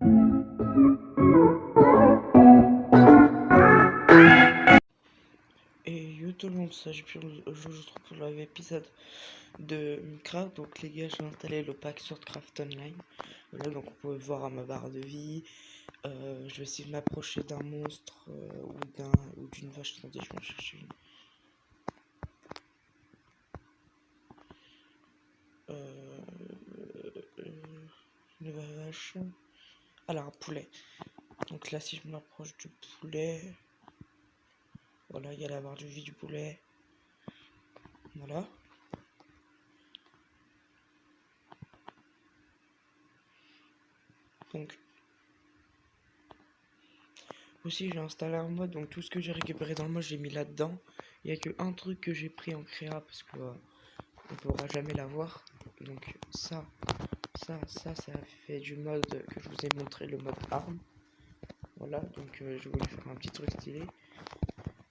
Et yo tout le monde, ça j'ai pu aujourd'hui pour le live épisode de Minecraft. Donc les gars, j'ai installé le pack Swordcraft Online. Voilà, donc vous pouvez voir à ma barre de vie. Je vais essayer de m'approcher d'un monstre ou d'une vache. Attendez, je vais en chercher une. Une vache. Alors un poulet. Donc là, si je m'approche du poulet, voilà, il y a la barre de vie du poulet. Voilà. Donc aussi j'ai installé un mode, donc tout ce que j'ai récupéré dans le mode j'ai mis là-dedans. Il n'y a que un truc que j'ai pris en créa parce que on pourra jamais l'avoir. Donc ça fait du mode que je vous ai montré, le mode arme. Voilà, donc je voulais faire un petit truc stylé.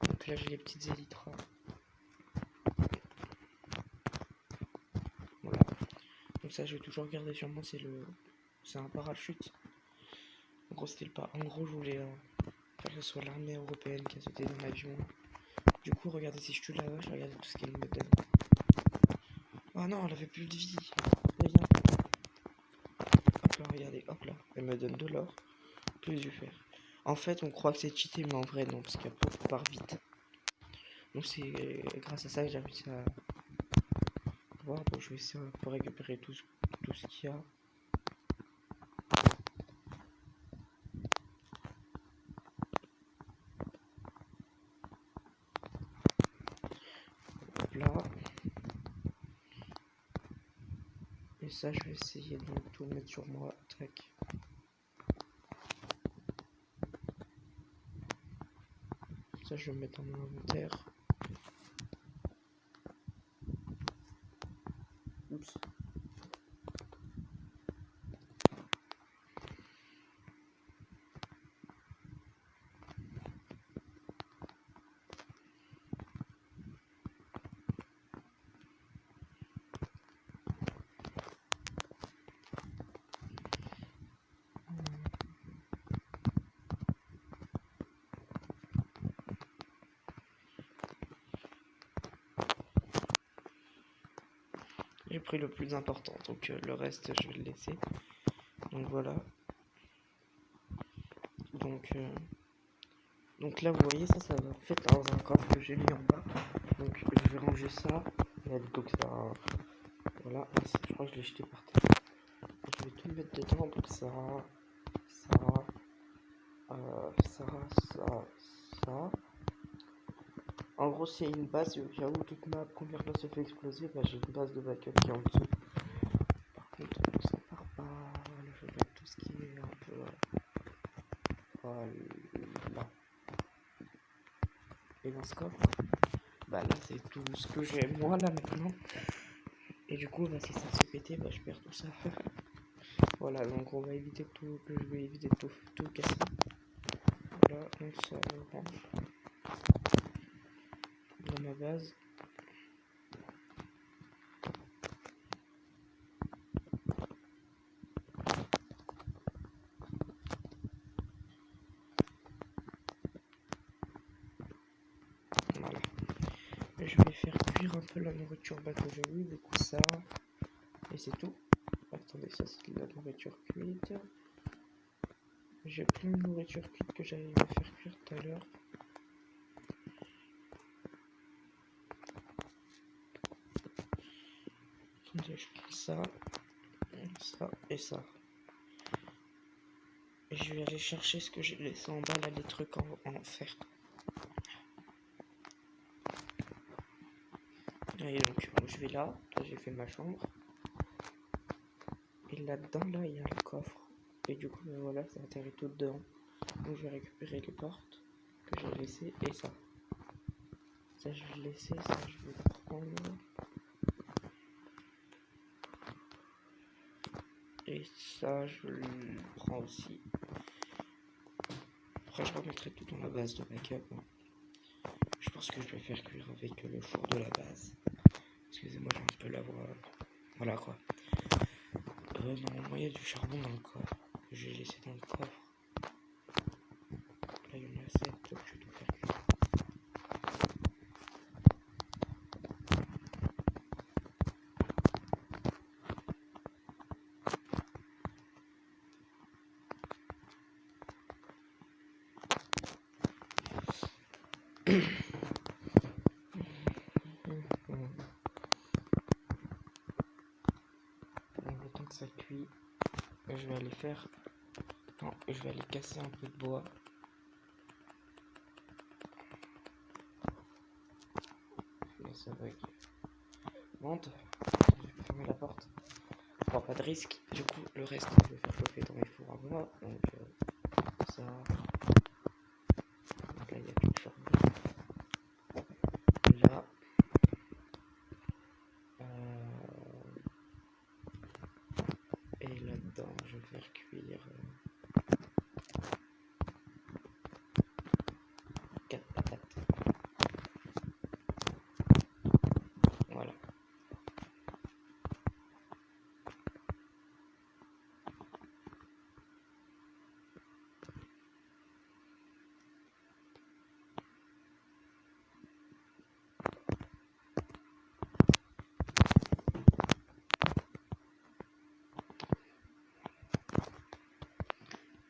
Donc là j'ai les petites élytras. Voilà. Donc ça je vais toujours garder sur moi, c'est un parachute. En gros c'était en gros je voulais faire que ce soit l'armée européenne qui a sauté dans l'avion. Du coup regardez, si je tue la vache, regardez tout ce qu'elle me donne. Oh non, elle avait plus de vie. Regarde. Hop là, regardez, hop là. Elle me donne de l'or, plus du fer. En fait, on croit que c'est cheaté, mais en vrai, non, parce qu'après, on part vite. Donc, c'est grâce à ça que j'ai réussi à voir. Donc, je vais essayer pour récupérer tout ce qu'il y a. Hop là. Et ça, je vais essayer de tout mettre sur moi. Tac. Ça, je vais le mettre dans mon inventaire. Oups. J'ai pris le plus important, donc le reste je vais le laisser. Donc voilà. Donc là vous voyez, ça va en fait dans un coffre que j'ai mis en bas. Donc je vais ranger ça. Et donc ça, voilà, je crois que je l'ai jeté par terre. Je vais tout mettre dedans, donc ça, ça. En gros, c'est une base, au cas où toute ma première base se fait exploser, bah, j'ai une base de backup qui est en dessous. Par contre, ça part pas. Je vais mettre tout ce qui est un peu. Voilà. Et dans ce coffre, bah là, c'est tout ce que j'ai moi là maintenant. Et du coup, bah, si ça se péter, bah, je perds tout ça. Voilà, donc on va éviter je vais éviter tout casser. Voilà, donc ça range dans ma base. Voilà. Et je vais faire cuire un peu la nourriture que j'ai eu, du coup ça. Et c'est tout. Attendez, ça c'est de la nourriture cuite. J'ai plein de nourriture cuite que j'allais faire cuire tout à l'heure. Attendez, je prends ça et ça. Et je vais aller chercher ce que j'ai laissé en bas, là, les trucs en fer. Et donc, je vais là j'ai fait ma chambre. Et là-dedans, là, il y a un coffre. Et du coup, ben voilà, ça atterrit tout dedans. Donc, je vais récupérer les portes que j'ai laissées et ça. Ça, je vais le laisser, ça, je vais le prendre. Et ça, je le prends aussi. Après, je remettrai tout dans la base de backup. Je pense que je vais faire cuire avec le four de la base. Excusez-moi, j'ai un peu la voix. Voilà quoi. Normalement, il y a du charbon dans le coffre. Je j'ai laissé dans le coffre. Là, il y en a 7, donc je vais tout faire cuire. Donc, le temps que ça cuit, je vais aller faire. Non, je vais aller casser un peu de bois. Là, ça bug. Monte. Je vais fermer la porte. Je prends pas de risque. Du coup, le reste, je vais faire chauffer dans mes fours à bois. Donc, ça. Donc là, il n'y a plus de charbon. Là. Et là-dedans, je vais faire cuire 4 patates. Voilà.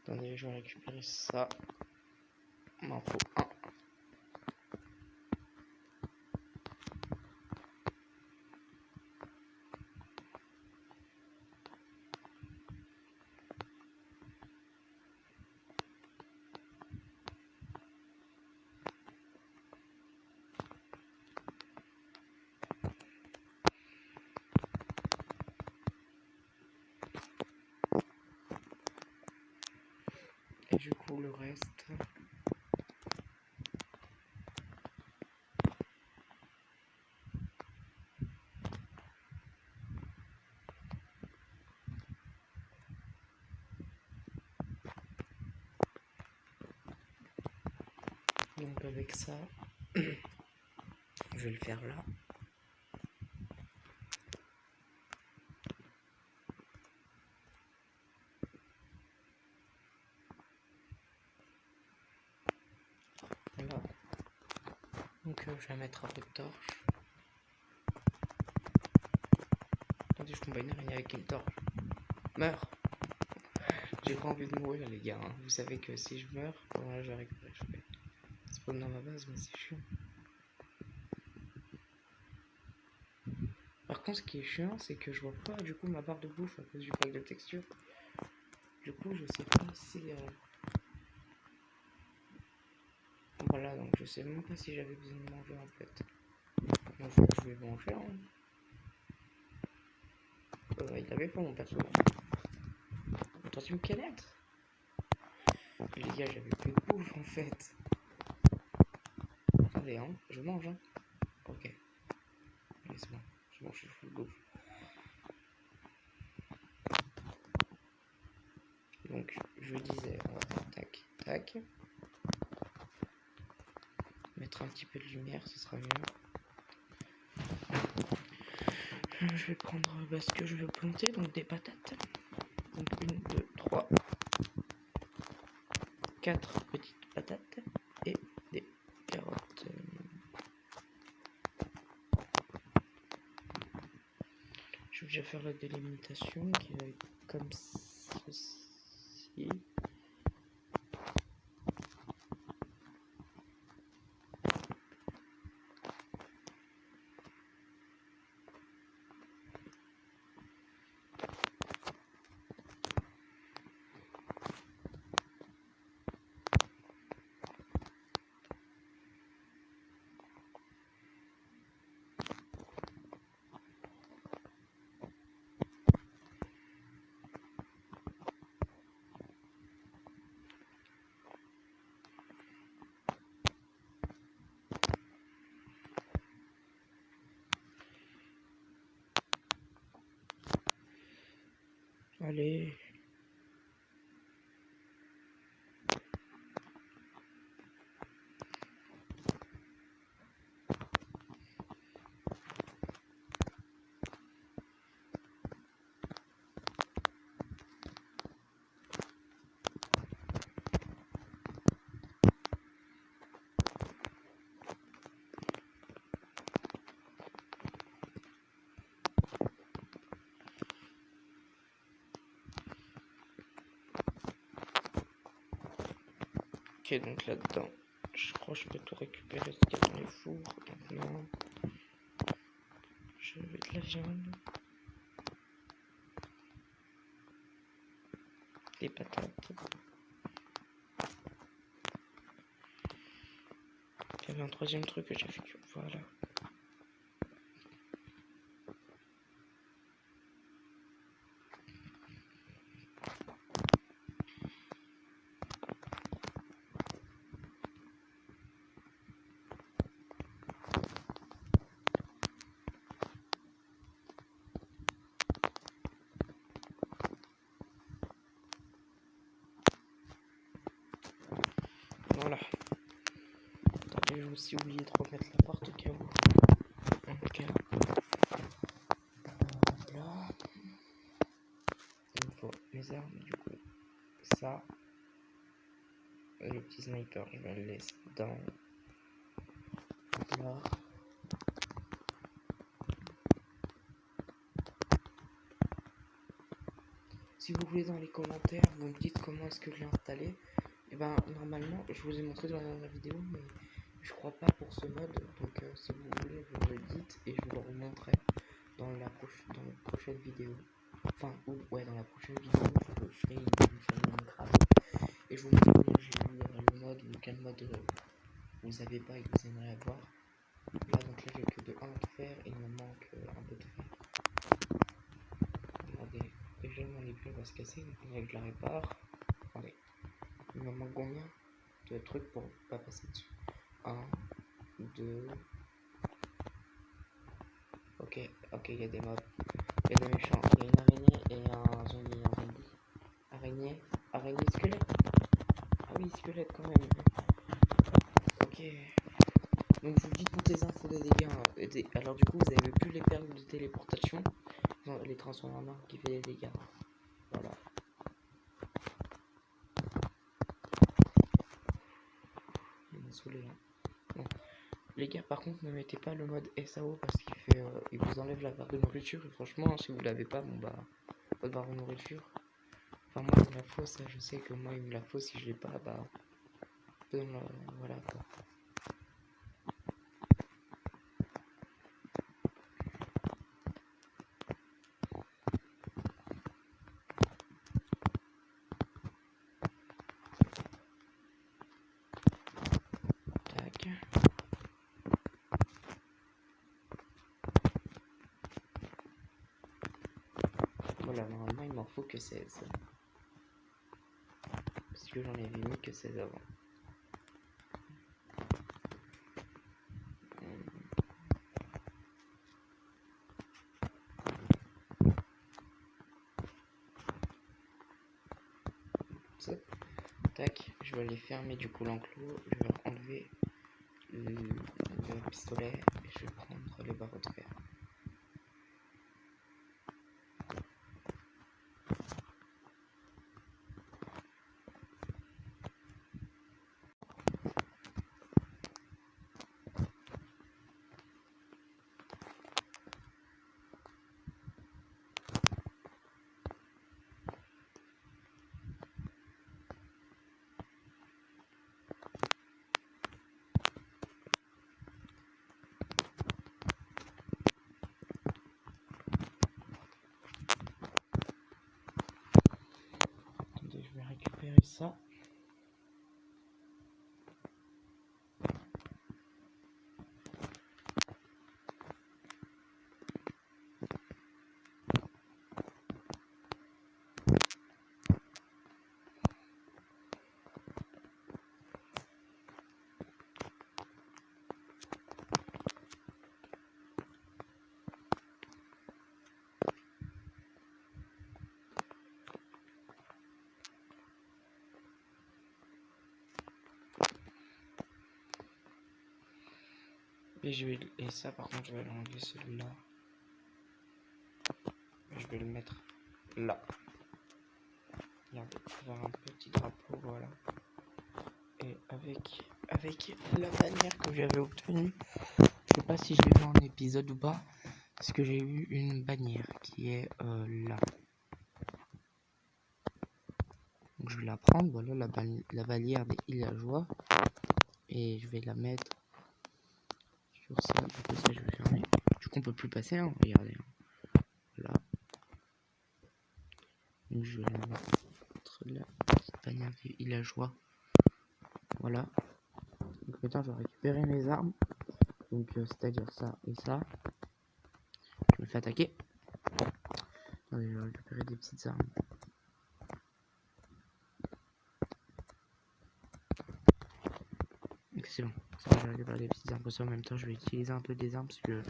Attendez, je vais récupérer ça. M'en faut un. Et du coup, le reste. Donc avec ça, je vais le faire là. Voilà. Donc je vais mettre un peu de torche. Attendez, je combats une araignée avec une torche. Meurs. J'ai pas envie de mourir les gars. Hein. Vous savez que si je meurs, voilà, je vais récupérer. Je vais spawn dans ma base, mais c'est chiant. Par contre, ce qui est chiant, c'est que je vois pas du coup ma barre de bouffe à cause du pack de texture. Du coup, je sais pas si. Voilà, donc je sais même pas si j'avais besoin de manger en fait. Donc je vais manger. Hein. Il avait pas mon perso. Troisième canette. Les gars, j'avais plus de bouffe en fait. Attendez, hein, je mange. Hein. Ok. Laisse-moi. Je mange le full bouffe. Donc, je disais, on va faire tac, tac. Mettre un petit peu de lumière, ce sera mieux. Je vais prendre ce que je veux planter, donc des patates. Donc 1, 2, 3, 4 petites patates et des carottes. Je vais déjà faire la délimitation qui va être comme ceci. Allez. Ok, donc là-dedans, je crois que je peux tout récupérer ce qu'il y a dans les fours. Maintenant, je vais de la viande, des patates. Il y avait un troisième truc que j'ai fait que voilà. Voilà. Attendez, j'ai aussi oublié de remettre la porte au cas où. Ok. Là. Il me faut mes armes, du coup. Ça. Le petit sniper, je vais le laisser dans. Là. Si vous voulez dans les commentaires, vous me dites comment est-ce que je l'ai installé. Et ben normalement, je vous ai montré dans la dernière vidéo, mais je crois pas pour ce mode. Donc si vous voulez, vous me le dites et je vous le remontrerai dans la prochaine vidéo. Enfin, ouais, dans la prochaine vidéo, je ferai une famille Minecraft. Et je vous montre comment j'ai eu le mode ou quel mode vous savez pas et que vous aimeriez avoir. Là, donc là, j'ai que de 1 de fer et il me manque un peu de fer. Regardez, déjà mon épée va se casser, donc il faudrait que je la répare. Attendez, il me manque combien de trucs pour pas passer dessus? 1, 2. Ok, il y a des mobs. Il y a des méchants. Il y a une araignée et un zombie. Araignée, squelette. Ah oui, squelette quand même. Ok. Donc je vous dis toutes les infos des dégâts. Alors du coup, vous avez plus les perles de téléportation. Non, les transformer en arme qui fait des dégâts. Voilà. Il m'a saoulé là. Bon. Les gars, par contre, ne mettez pas le mode SAO parce qu'il fait, il vous enlève la barre de nourriture. Et franchement, si vous l'avez pas, bon bah, votre barre de nourriture. Enfin, moi, il me la faut, ça, je sais que moi, il me la faut. Si je l'ai pas, bah, voilà quoi. Tac. Voilà, normalement, il m'en faut que 16. Parce que j'en avais mis que 16 avant. Tac, je vais aller fermer du coup l'enclos, je vais enlever le pistolet et je vais prendre les barreaux de fer. Attendez, je vais récupérer ça. Et ça par contre je vais l'enlever celui-là. Je vais le mettre là. Regardez, faire un petit drapeau, voilà. Et avec la bannière que j'avais obtenue, je sais pas si je l'ai vu en épisode ou pas, parce que j'ai eu une bannière qui est là. Donc Donc je vais la prendre, voilà la bannière des villageois. Et je vais la mettre sur ça, du coup ça je vais fermer. Du coup on peut plus passer, hein, regardez. Voilà. Donc je vais la mettre là, cette bannière des villageois. Voilà. Donc maintenant je vais récupérer mes armes. Donc c'est-à-dire ça et ça. Je me fais attaquer. Attendez, je vais récupérer des petites armes. Donc c'est bon. Ça, je vais récupérer des petites armes. En même temps je vais utiliser un peu des armes parce que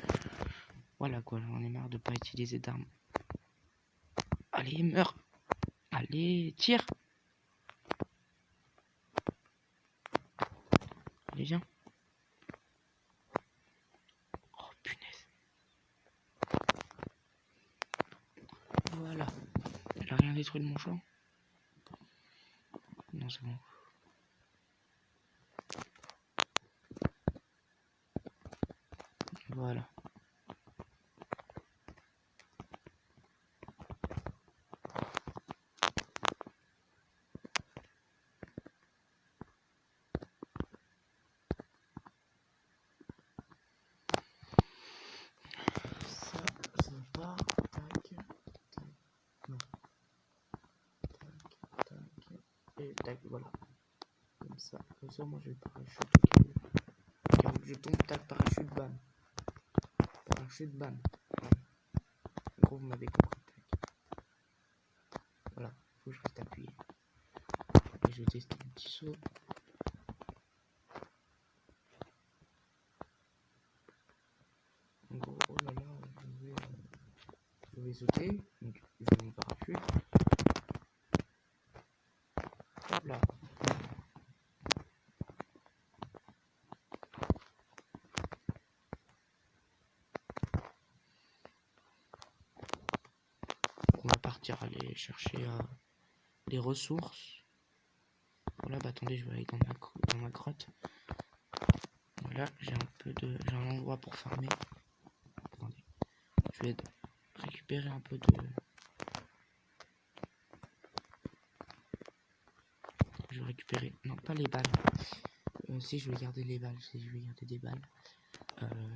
voilà quoi, j'en ai marre de pas utiliser d'armes. Allez, meurs. Allez, tire. Allez, viens. Oh, punaise. Voilà. Elle a rien détruit de mon champ. Non, c'est bon. Voilà. Ça part. Tac. Tac. Non. Tac. Tac. Et tac, voilà. Comme ça, moi je vais parachute au cas où je tombe, tac, parachute, bam. Parachute, bam. En gros, vous m'avez compris. Tac. Voilà, faut que je reste appuyé. Et je vais tester le petit saut. En gros, oh là là, je vais sauter. Donc, je vais mon parachute. Hop là. On va partir aller chercher les ressources. Voilà, bah attendez, je vais aller dans ma grotte. Voilà, j'ai un endroit pour farmer. Attendez, je vais récupérer un peu de. Je vais récupérer, non pas les balles. Si je vais garder les balles, si je vais garder des balles.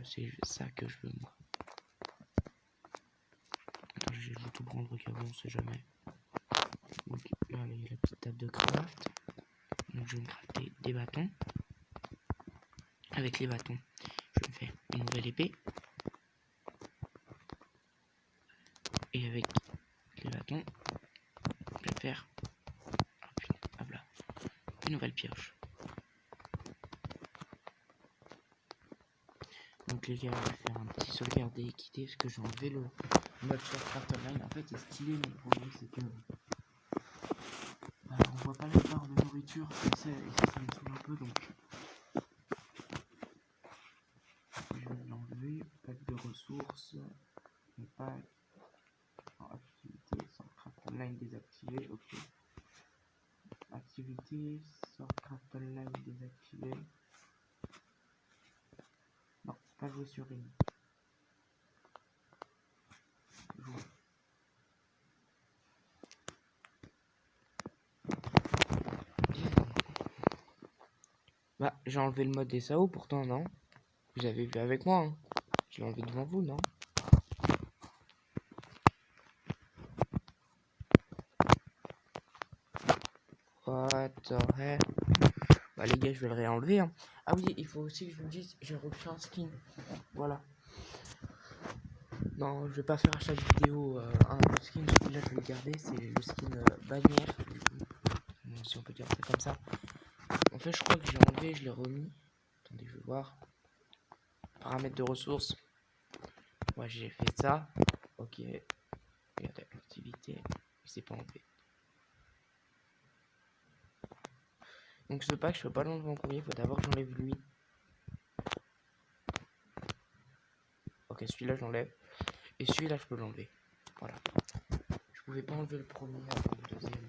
C'est ça que je veux moi. Attends, je vais tout prendre au cas où on sait jamais. Donc là il y a la petite table de craft. Donc je vais me crafter des bâtons. Avec les bâtons, je me fais une nouvelle épée. Et avec les bâtons, je vais faire hop là, une nouvelle pioche. Donc les gars, je vais faire un petit sauvegarde et quitter parce que j'ai enlevé le mode Craft Online. En fait, c'est stylé, mais le problème c'est que on voit pas la barre de nourriture et ça me saoule un peu, donc je vais l'enlever. Pack de ressources, pack en activité, sans Craft Online désactivé, ok. Activité, sans Craft Online désactivé. Non, pas jouer sur une. Jouer. Bah, j'ai enlevé le mode SAO pourtant, non? Vous avez vu avec moi, hein? Je l'ai enlevé devant vous, non? What the hell? Bah les gars, je vais le réenlever, hein. Ah oui, il faut aussi que je vous dise, j'ai refait un skin. Voilà. Non, je vais pas faire à chaque vidéo un skin. Celui-là, je vais le garder. C'est le skin bannière. Si on peut dire ça comme ça. En fait, je crois que j'ai enlevé, je l'ai remis. Attendez, je vais voir. Paramètres de ressources. Ouais, j'ai fait ça. Ok. Regardez, activité. C'est pas enlevé. Donc ce pack, je peux pas l'enlever en premier. Il faut d'abord que j'enlève lui. Ok, celui-là, je l'enlève. Et celui-là, je peux l'enlever. Voilà. Je pouvais pas enlever le premier avant le deuxième.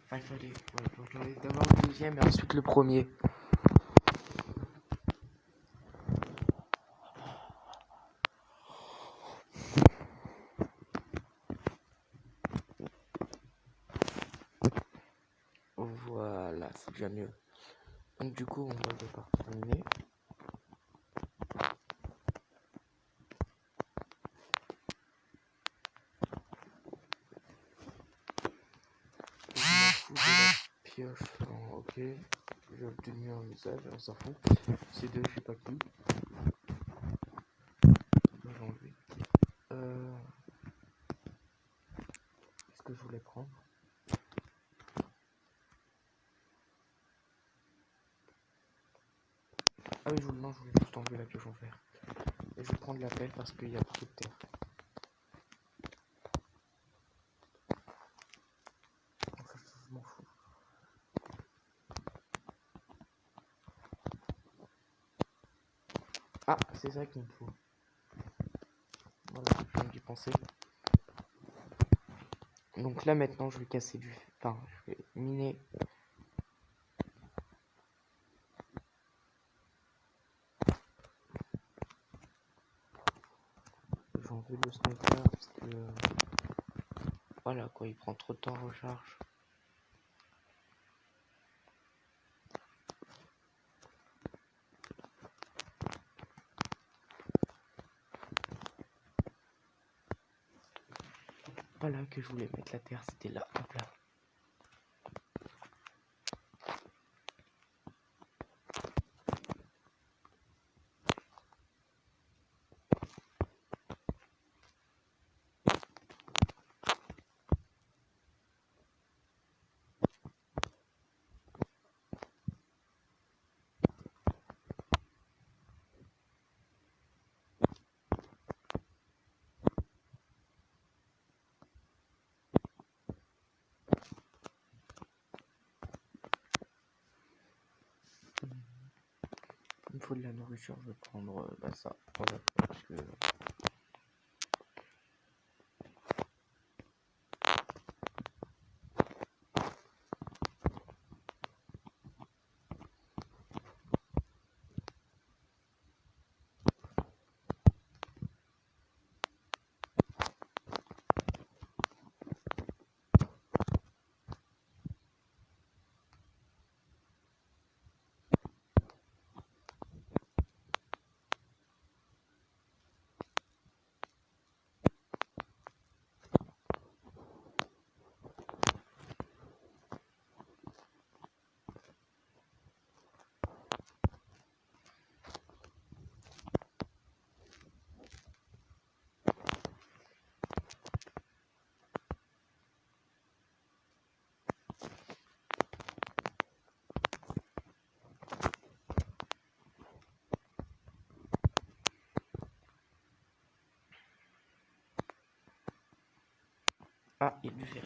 Enfin, il fallait. Ouais, faut que j'enlève d'abord le deuxième et ensuite le premier. Voilà, c'est déjà mieux. Donc du coup, on va devoir terminer. Je m'en fous de la pioche. Non, ok, j'ai obtenu un message, on s'en fout. C'est de je sais pas qui. J'ai enlevé. Qu'est-ce que je voulais prendre? Ah oui, non, je voulais juste enlever la pioche en fer. Et je vais prendre la pelle parce qu'il y a beaucoup de terre. Enfin, je m'en fous. Ah, c'est ça qu'il me faut. Voilà, je viens d'y penser. Donc là maintenant, je vais casser du... Enfin, je vais miner. Je vais enlever le sniper parce que... Voilà quoi, il prend trop de temps en recharge. Voilà que je voulais mettre la terre, c'était là, hop là. Il me faut de la nourriture, je vais prendre ça. Voilà, parce que... Ah, il y a du fer.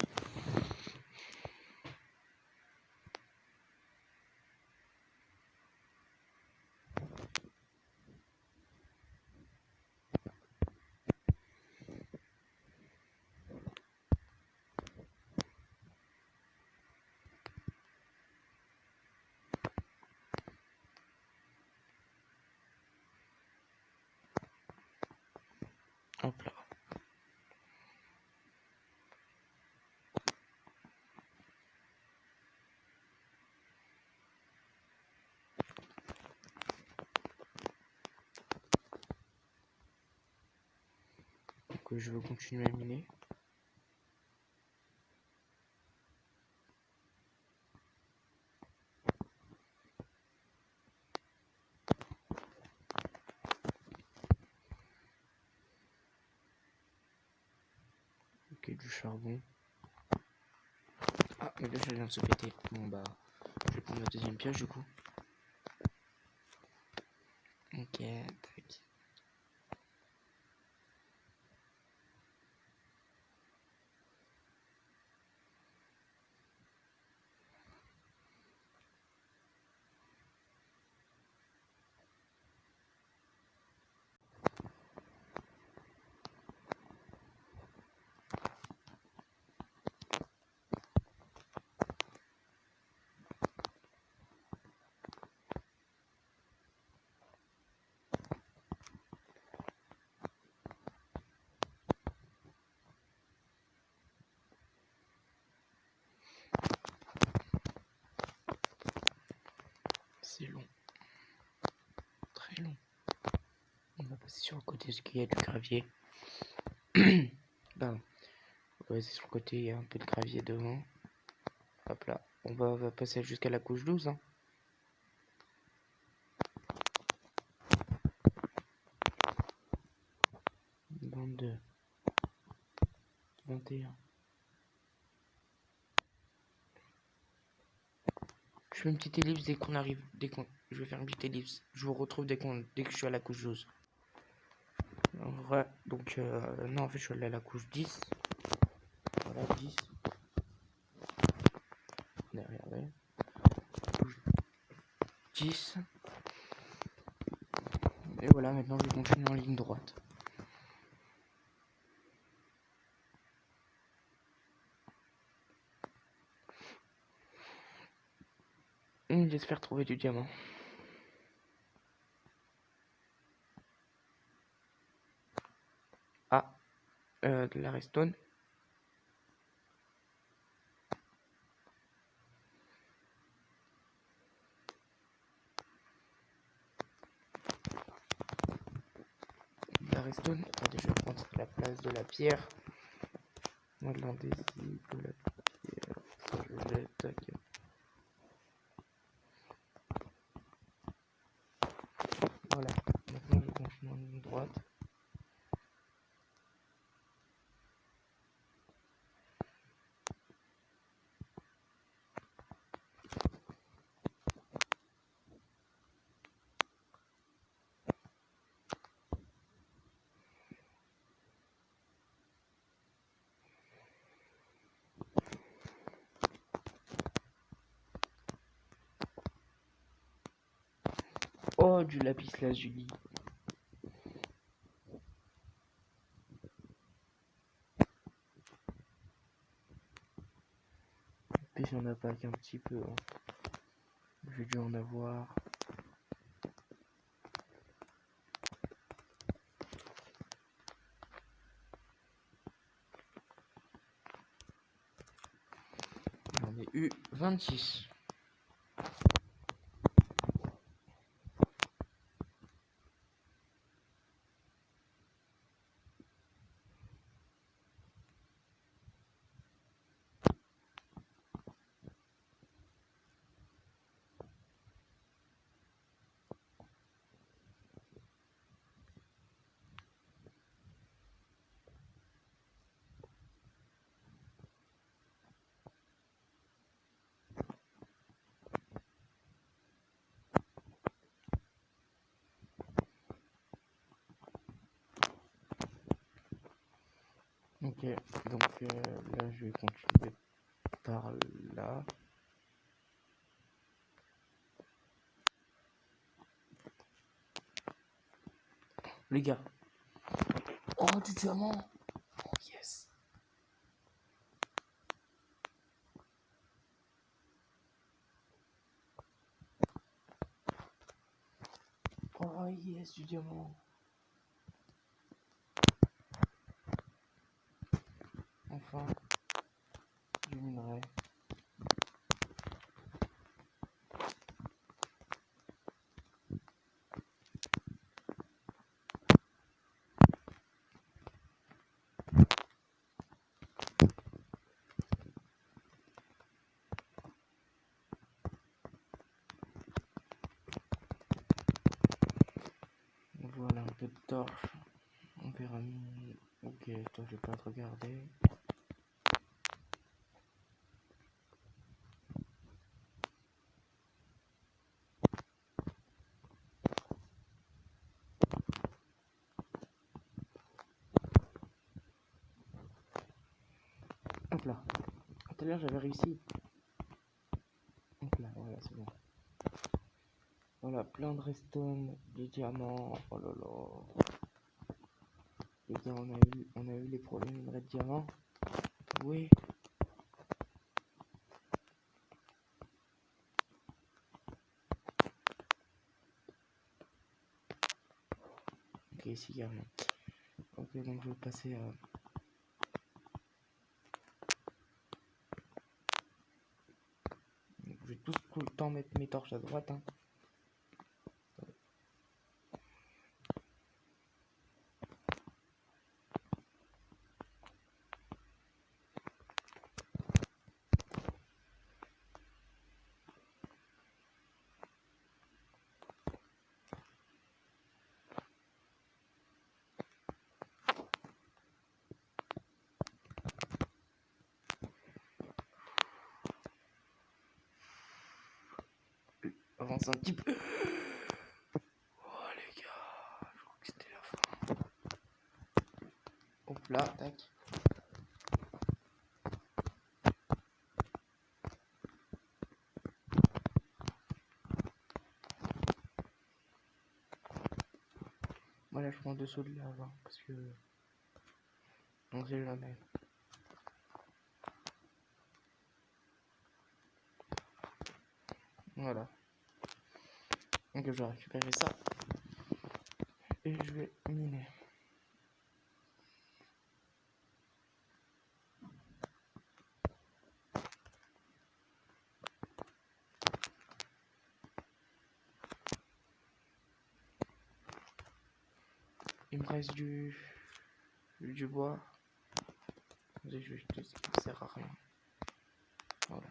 Hop là. Donc je veux continuer à miner. Ok, du charbon. Ah, mais là, ça vient de se péter. Bon, bah, je vais prendre la deuxième pioche, du coup. Ok, tac. c'est long. Très long. On va passer sur le côté parce qu'il y a du gravier. Pardon. On va passer sur le côté, il y a un peu de gravier devant. Hop là. On va passer jusqu'à la couche 12. Hein. 22. 21. Je fais une petite ellipse dès qu'on arrive. Je vais faire une petite ellipse. Je vous retrouve dès que je suis à la couche 12. En vrai, donc non, en fait je suis allé à la couche 10. Voilà, 10. Derrière, ouais. Couche 10. Et voilà, maintenant je vais continuer en ligne droite. J'espère trouver du diamant. Ah, de la redstone. La redstone. Attendez, je vais prendre la place de la pierre. On va demander si de la pierre. Ça, je l'ai. Tac. Voilà. Maintenant, je continue en ligne droite. Oh, du lapis lazuli. Puis j'en ai pas qu'un petit peu. Hein. J'ai dû en avoir. J'en ai eu 26. Ok, donc là je vais continuer par là. Les gars. Oh, du diamant. Oh, yes. Oh, yes, du diamant. Enfin, du minerai. Voilà, un peu de torche. On verra mieux. Ok, toi je vais pas te regarder. Hop là. Tout à l'heure j'avais réussi. Hop là, voilà, c'est bon. Voilà, plein de redstone, des diamants. Oh là là. Les gars, on a eu les problèmes de diamants. Oui. Ok, ici il n'y a rien. Ok, donc je vais passer à... Je vais tout le temps mettre mes torches à droite. Hein. avance un petit peu. Oh les gars, je crois que c'était la fin. Hop là, tac. Voilà, je prends 2 sauts de lave hein, parce que on sait jamais. Voilà. Donc je vais récupérer ça et je vais miner. Il me reste du bois. Je vais jeter ce qui ne sert à rien. Voilà.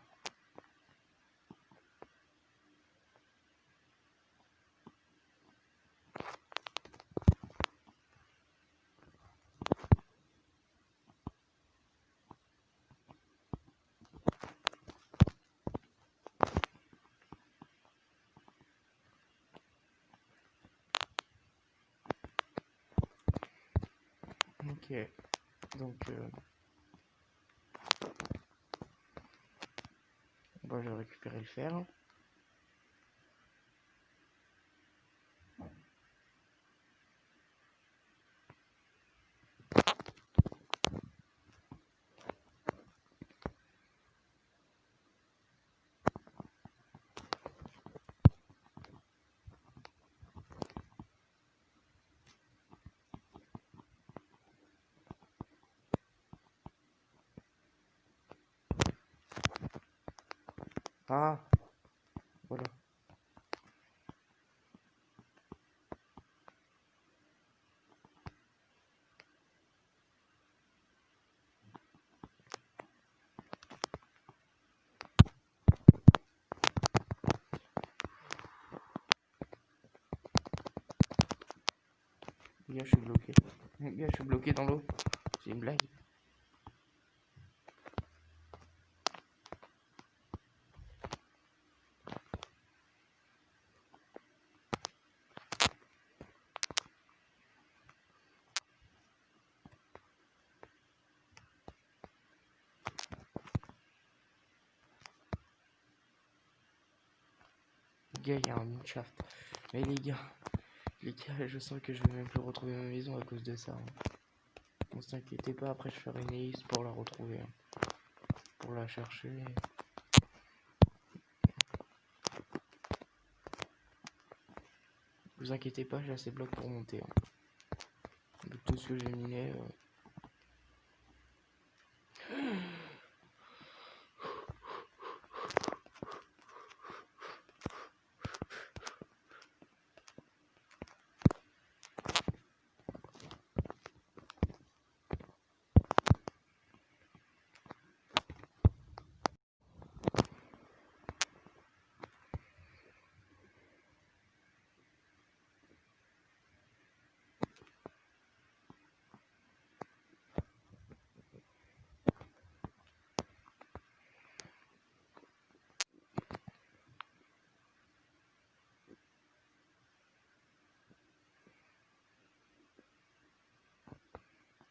Ok. Donc je vais récupérer le fer. Ah, voilà. Les gars, je suis bloqué. Les gars, je suis bloqué dans l'eau. C'est une blague. Les gars, il y a un mineshaft. Mais les gars, je sens que je vais même plus retrouver ma maison à cause de ça. Hein. Ne vous inquiétez pas, après je ferai une liste pour la retrouver. Hein. Pour la chercher. Vous inquiétez pas, j'ai assez de blocs pour monter. Hein. De tout ce que j'ai miné.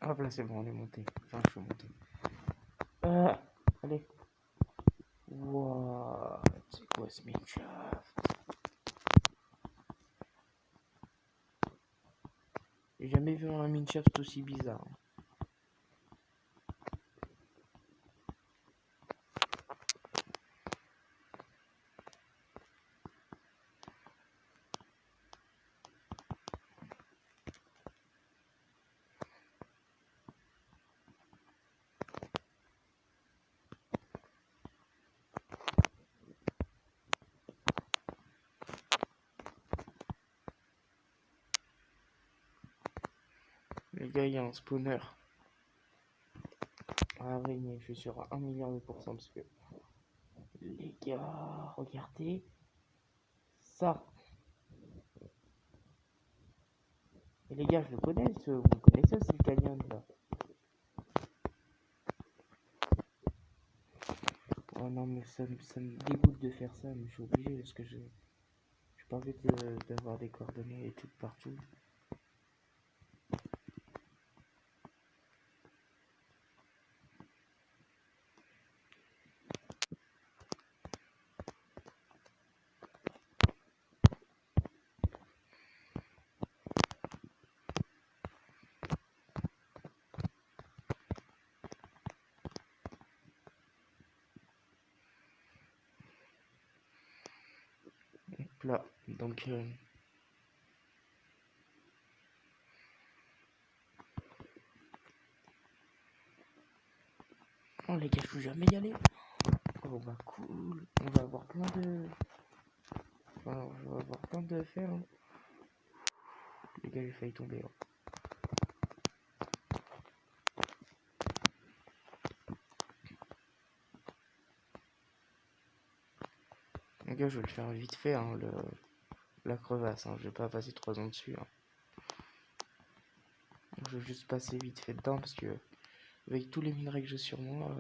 Hop là, c'est bon, on est monté. Enfin, je suis monté. Allez. Wouah, c'est quoi ce mineshaft? J'ai jamais vu un mineshaft aussi bizarre. Les gars, il y a un spawner. Ah oui, mais je suis sur 1 milliard de pourcents parce que... Les gars, regardez ça. Et les gars, je le connais, vous connaissez aussi le canyon là. Oh non, mais ça me dégoûte de faire ça, mais je suis obligé parce que pas envie d'avoir des coordonnées et tout partout. Là, donc oh les gars, je peux jamais y aller. Oh bah cool, on va avoir plein de... Enfin, on va avoir plein de faire. Hein. Les gars, j'ai failli tomber. Hein. Les gars, je vais le faire vite fait, hein, la crevasse. Hein. Je vais pas passer 3 ans dessus. Hein. Je vais juste passer vite fait dedans parce que avec tous les minerais que j'ai sur moi...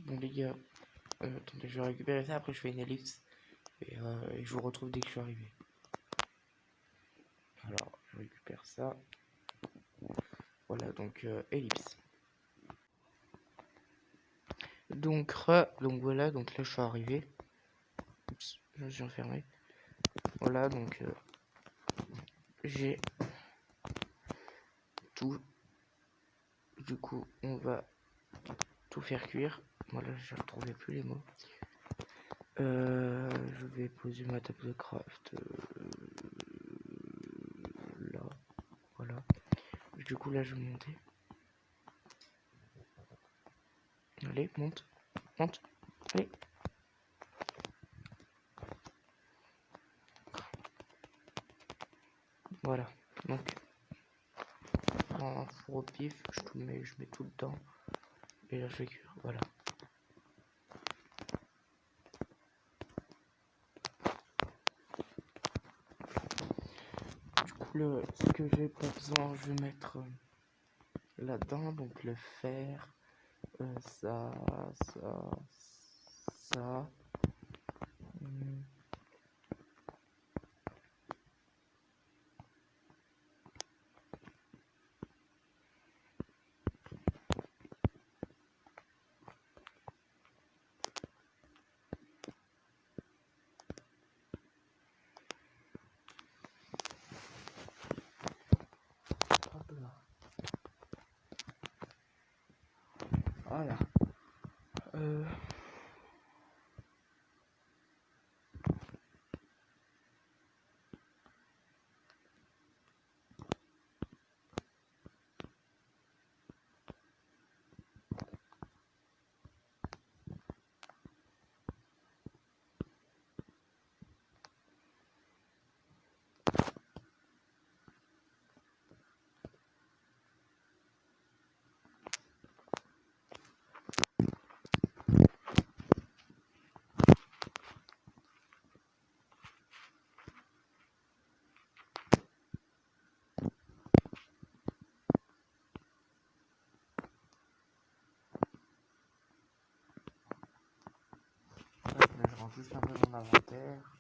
Bon les gars, attendez, je vais récupérer ça, après je fais une ellipse et je vous retrouve dès que je suis arrivé. Alors, je récupère ça. Voilà, donc ellipse. Donc voilà, donc là je suis arrivé. Oups, je me suis enfermé. Voilà, donc j'ai tout. Du coup, on va tout faire cuire. Voilà, je ne retrouvais plus les mots. Je vais poser ma table de craft là. Voilà. Du coup, là, je vais monter. Allez, monte. Monte. Allez. Voilà. Donc, en four au pif, je mets tout dedans. Et là, je fais cuire. Voilà. Du coup, ce que j'ai pas besoin, je vais mettre là-dedans. Donc, le fer. Ça. Hop là. Voilà. Là, je rentre juste un peu mon inventaire.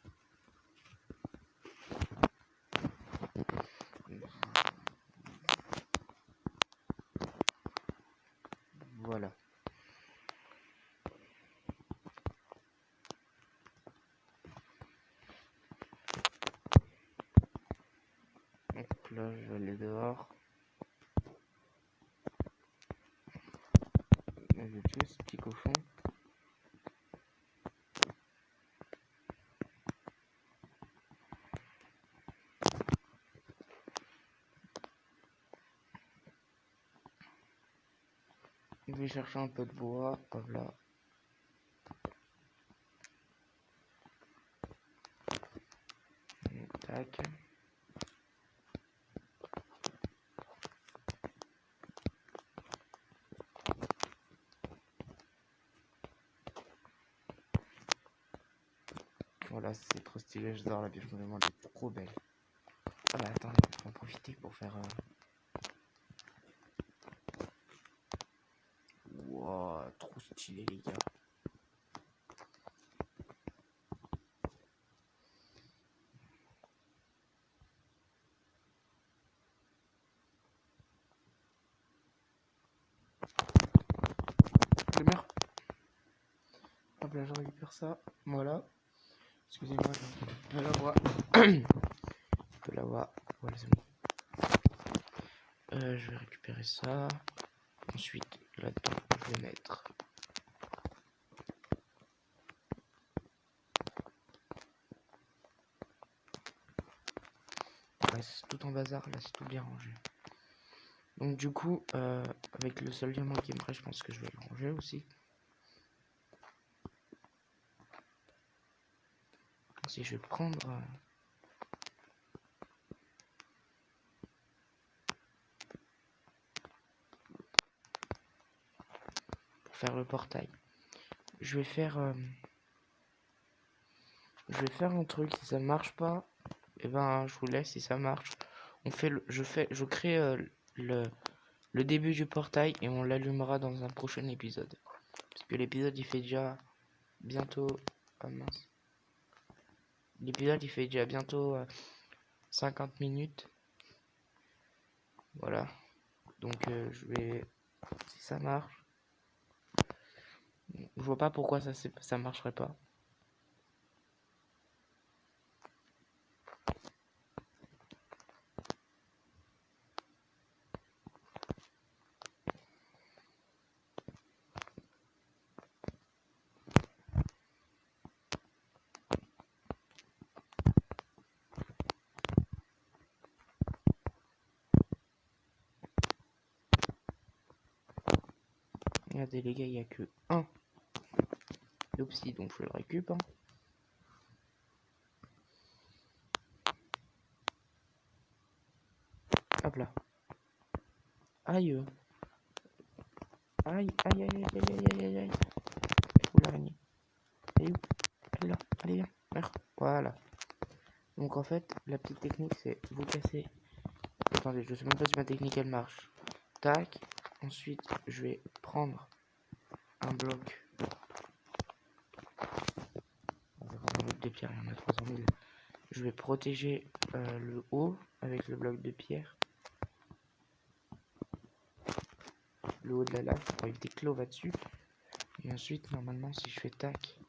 Voilà. Donc là, je vais aller dehors. Je vais tuer ce petit cochon. Je vais chercher un peu de bois. Hop là. Tac. Voilà, c'est trop stylé, j'adore la biche, vraiment, elle est trop belle. Ah bah attendez, on va en profiter pour faire... Wow, trop stylé, les gars. Lumière. Hop là, je récupère ça. Voilà. Excusez-moi, je peux la voir. Je peux la voir. Voilà, c'est bon. Je vais récupérer ça. Ensuite, là-dedans, je vais mettre. Là, c'est tout en bazar. Là, c'est tout bien rangé. Donc, du coup, avec le seul diamant qui me reste, je pense que je vais le ranger aussi. Si je vais prendre. Pour faire le portail. Je vais faire un truc. Si ça marche pas, et ben je vous laisse. Si ça marche, on fait je crée le début du portail et on l'allumera dans un prochain épisode. Parce que l'épisode il fait déjà bientôt. Ah mince. L'épisode il fait déjà bientôt 50 minutes. Voilà. Donc je vais. Si ça marche. Je vois pas pourquoi ça marcherait pas. Regardez les gars, il n'y a que un d'Opsy, donc je le récup. Hein. Hop là. Aïe. Aïe, aïe, aïe, aïe, aïe, aïe, aïe, aïe. Où l'araignée? Elle est où? Elle est là. Allez, viens. Merde. Voilà. Donc en fait, la petite technique, c'est vous casser. Attendez, je sais même pas si ma technique elle marche. Tac. Ensuite, je vais prendre un bloc. On va prendre un bloc de pierre, il y en a 300 000. Je vais protéger le haut avec le bloc de pierre. Le haut de la lave pour éviter que l'eau va dessus. Et ensuite, normalement, si je fais tac.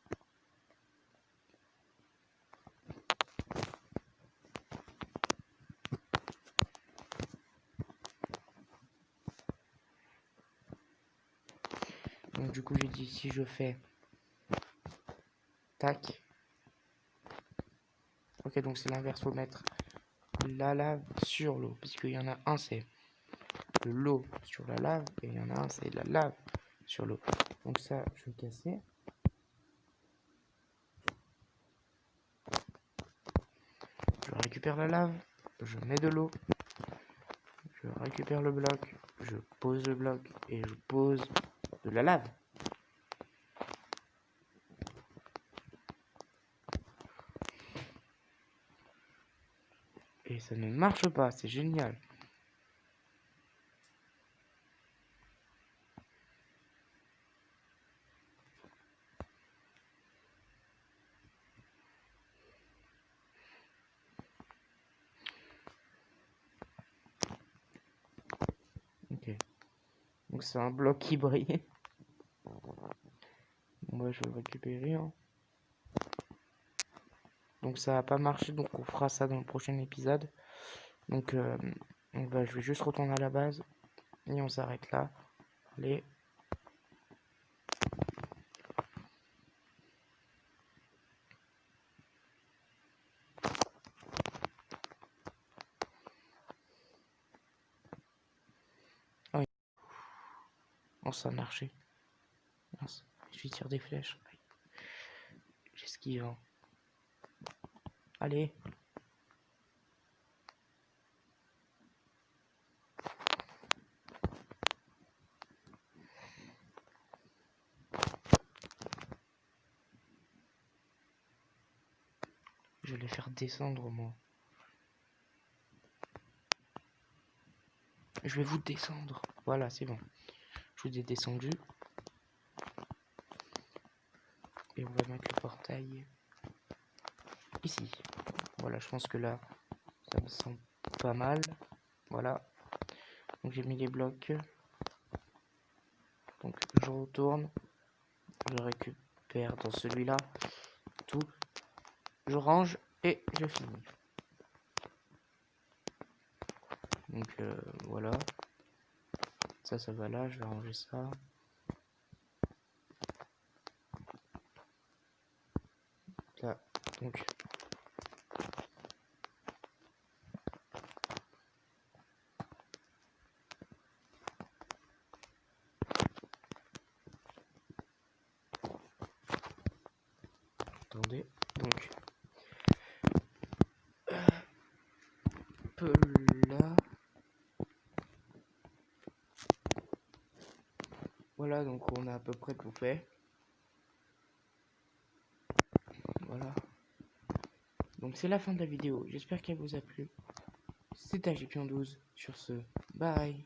Donc du coup, j'ai dit si je fais tac. Ok, donc c'est l'inverse, faut mettre la lave sur l'eau. Puisqu'il y en a un, c'est l'eau sur la lave. Et il y en a un, c'est la lave sur l'eau. Donc ça, je vais casser. Je récupère la lave. Je mets de l'eau. Je récupère le bloc. Je pose le bloc. Et je pose de la lave. Et ça ne marche pas, c'est génial. Ok. Donc c'est un bloc qui brille. Moi je vais le récupérer. Hein. Donc ça n'a pas marché, donc on fera ça dans le prochain épisode. Donc je vais juste retourner à la base. Et on s'arrête là. Allez. Oh, oh ça a marché. Mince. Je lui tire des flèches. J'esquive. Hein. Allez. Je vais les faire descendre moi. Je vais vous descendre. Voilà, c'est bon. Je vous ai descendu. Et on va mettre le portail ici. Voilà, je pense que là, ça me semble pas mal. Voilà. Donc j'ai mis les blocs. Donc je retourne. Je récupère dans celui-là tout. Je range et je finis. Donc voilà. Ça va là. Je vais ranger ça. Là, donc. Attendez. Donc. Peu là. Voilà, donc on a à peu près tout fait. Voilà. Donc c'est la fin de la vidéo. J'espère qu'elle vous a plu. C'était Agypion12. Sur ce, bye.